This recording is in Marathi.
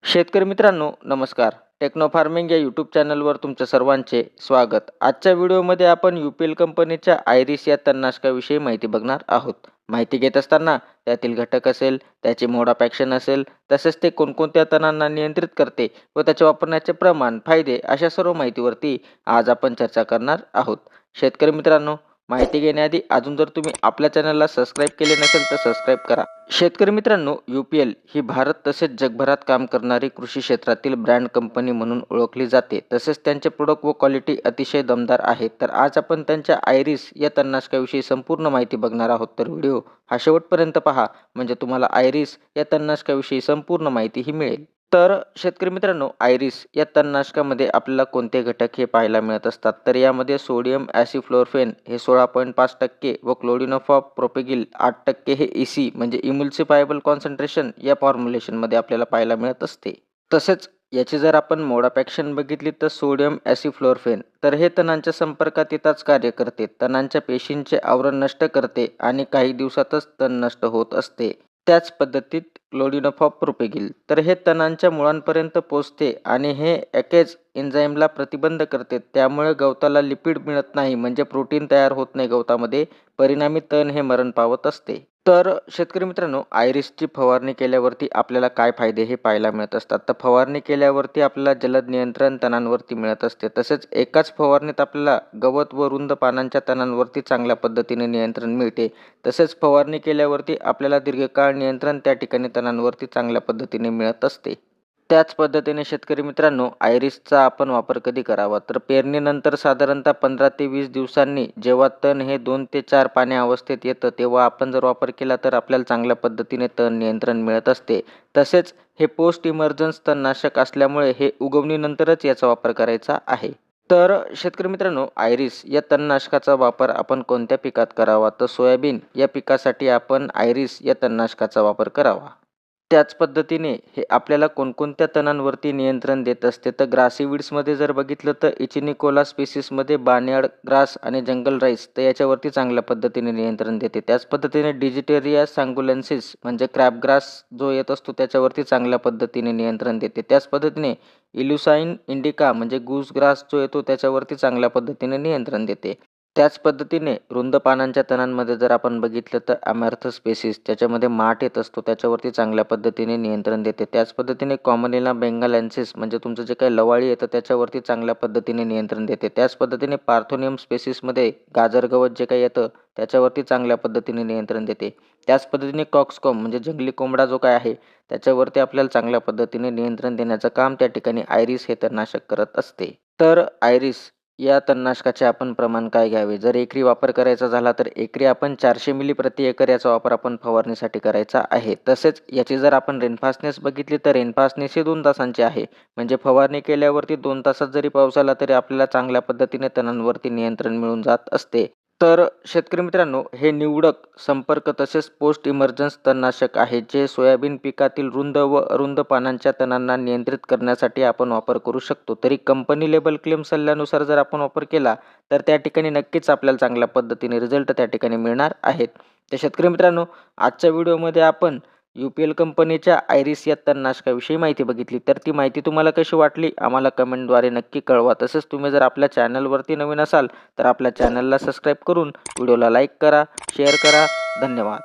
शेतकरी मित्रांनो नमस्कार. टेक्नो फार्मिंग या यूट्यूब चॅनलवर तुमच्या सर्वांचे स्वागत. आजच्या व्हिडिओमध्ये आपण UPL कंपनीच्या आयरिस या तणनाशकाविषयी माहिती बघणार आहोत. माहिती घेत असताना त्यातील घटक असेल, त्याचे मोड ऑफ ॲक्शन असेल, तसेच ते कोणकोणत्या तणांना नियंत्रित करते व त्याचे वापरण्याचे प्रमाण, फायदे अशा सर्व माहितीवरती आज आपण चर्चा करणार आहोत. शेतकरी मित्रांनो, माहिती घेण्याआधी अजून जर तुम्ही आपल्या चॅनलला सबस्क्राईब केले नसेल तर सबस्क्राईब करा. शेतकरी मित्रांनो, UPL ही भारत तसेच जगभरात काम करणारी कृषी क्षेत्रातील ब्रँड कंपनी म्हणून ओळखली जाते. तसेच त्यांचे प्रोडक्ट व क्वालिटी अतिशय दमदार आहे. तर आज आपण त्यांच्या आयरिस या तणनाशकाविषयी संपूर्ण माहिती बघणार आहोत. तर व्हिडिओ हा शेवटपर्यंत पहा, म्हणजे तुम्हाला आयरिस या तणनाशकाविषयी संपूर्ण माहिती ही मिळेल. तर शेतकरी मित्रांनो, आयरिस या तणनाशकामध्ये आपल्याला कोणते घटक हे पाहायला मिळत असतात. तर यामध्ये सोडियम ॲसिफ्लोरफेन हे 16.5% व क्लोडिनोफॉप प्रोपेगिल 8% हे EC म्हणजे इम्युल्सिफायबल कॉन्सन्ट्रेशन या फॉर्म्युलेशनमध्ये आपल्याला पाहायला मिळत असते. तसेच याची जर आपण मोड ऑफ ॲक्शन बघितली तर सोडियम ॲसिफ्लोरफेन तर हे तणांच्या संपर्कात येताच कार्य करते, तणांच्या पेशींचे आवरण नष्ट करते आणि काही दिवसातच तण नष्ट होत असते. त्याच पद्धतीत क्लोडिनोफॉप प्रोपेगिल तर हे तणांच्या मुळांपर्यंत पोचते आणि हे ॲकेज एन्झाईमला प्रतिबंध करते. त्यामुळे गवताला लिपिड मिळत नाही, म्हणजे प्रोटीन तयार होत नाही गवतामध्ये. परिणामी तण हे मरण पावत असते. तर शेतकरी मित्रांनो, आयरिसची फवारणी केल्यावरती आपल्याला काय फायदे हे पाहायला मिळत असतात. तर फवारणी केल्यावरती आपल्याला जलद नियंत्रण तणांवरती मिळत असते. तसेच एकाच फवारणीत आपल्याला गवत व रुंद पानांच्या तणांवरती चांगल्या पद्धतीने नियंत्रण मिळते. तसेच फवारणी केल्यावरती आपल्याला दीर्घकाळ नियंत्रण त्या ठिकाणी तणांवरती चांगल्या पद्धतीने मिळत असते. त्याच पद्धतीने शेतकरी मित्रांनो, आयरिसचा आपण वापर कधी करावा, तर पेरणीनंतर साधारणतः 15 ते 20 दिवसांनी जेव्हा तण हे 2 ते 4 पाने अवस्थेत येतं, तेव्हा आपण जर वापर केला तर आपल्याला चांगल्या पद्धतीने तण नियंत्रण मिळत असते. तसेच हे पोस्ट इमर्जन्स तणनाशक असल्यामुळे हे उगवणीनंतरच याचा वापर करायचा आहे. तर शेतकरी मित्रांनो, आयरिस या तणनाशकाचा वापर आपण कोणत्या पिकात करावा, तर सोयाबीन या पिकासाठी आपण आयरिस या तणनाशकाचा वापर करावा. त्याच पद्धतीने हे आपल्याला कोणकोणत्या तणांवरती नियंत्रण देत असते, तर ग्रासी वीड्समध्ये जर बघितलं तर इचिनिकोला स्पेसिसमध्ये बार्नयार्ड ग्रास आणि जंगल राईस तर याच्यावरती चांगल्या पद्धतीने नियंत्रण देते. त्याच पद्धतीने डिजिटेरिया सांगुलेन्सिस म्हणजे क्रॅब ग्रास जो येत असतो त्याच्यावरती चांगल्या पद्धतीने नियंत्रण देते. त्याच पद्धतीने इल्युसाइन इंडिका म्हणजे गूस ग्रास जो येतो त्याच्यावरती चांगल्या पद्धतीने नियंत्रण देते. त्याच पद्धतीने रुंद पानांच्या तणांमध्ये जर आपण बघितलं तर अमॅर्थस स्पेसिस त्याच्यामध्ये माठ येत असतो त्याच्यावरती चांगल्या पद्धतीने नियंत्रण देते. त्याच पद्धतीने कॉमनेला बेंगालेन्सिस म्हणजे तुमचं जे काही लवाळी येतं त्याच्यावरती चांगल्या पद्धतीने नियंत्रण देते. त्याच पद्धतीने पार्थोनियम स्पेसिसमध्ये गाजर गवत जे काही येतं त्याच्यावरती चांगल्या पद्धतीने नियंत्रण देते. त्याच पद्धतीने कॉक्सकॉम म्हणजे जंगली कोंबडा जो काय आहे त्याच्यावरती आपल्याला चांगल्या पद्धतीने नियंत्रण देण्याचं काम त्या ठिकाणी आयरिस हे तणनाशक करत असते. तर आयरिस या तणनाशकाचे आपण प्रमाण काय घ्यावे, जर एकरी वापर करायचा झाला तर एकरी आपण 400 मिली प्रति एकर याचा वापर आपण फवारणीसाठी करायचा आहे. तसेच याची जर आपण रेनफास्टनेस बघितली तर रेनफास्टनेस ही 2 तासांची आहे, म्हणजे फवारणी केल्यावरती 2 तासात जरी पाऊस आला तरी आपल्याला चांगल्या पद्धतीने तणांवरती नियंत्रण मिळून जात असते. तर शेतकरी मित्रांनो, हे निवडक संपर्क तसेच पोस्ट इमर्जन्स तणनाशक आहे, जे सोयाबीन पिकातील रुंद व अरुंद पानांच्या तणांना नियंत्रित करण्यासाठी आपण वापर करू शकतो. तरी कंपनी लेबल क्लेम सल्ल्यानुसार जर आपण वापर केला तर त्या ठिकाणी नक्कीच आपल्याला चांगल्या पद्धतीने रिझल्ट त्या ठिकाणी मिळणार आहेत. तर शेतकरी मित्रांनो, आजच्या व्हिडिओमध्ये आपण UPL कंपनीच्या आयरिस या तणनाशकाविषयी माहिती बघितली. तर ती माहिती तुम्हाला कशी वाटली आम्हाला कमेंटद्वारे नक्की कळवा. तसेच तुम्ही जर आपल्या चॅनलवरती नवीन असाल तर आपल्या चॅनलला सबस्क्राईब करून व्हिडिओला लाईक करा, शेअर करा. धन्यवाद.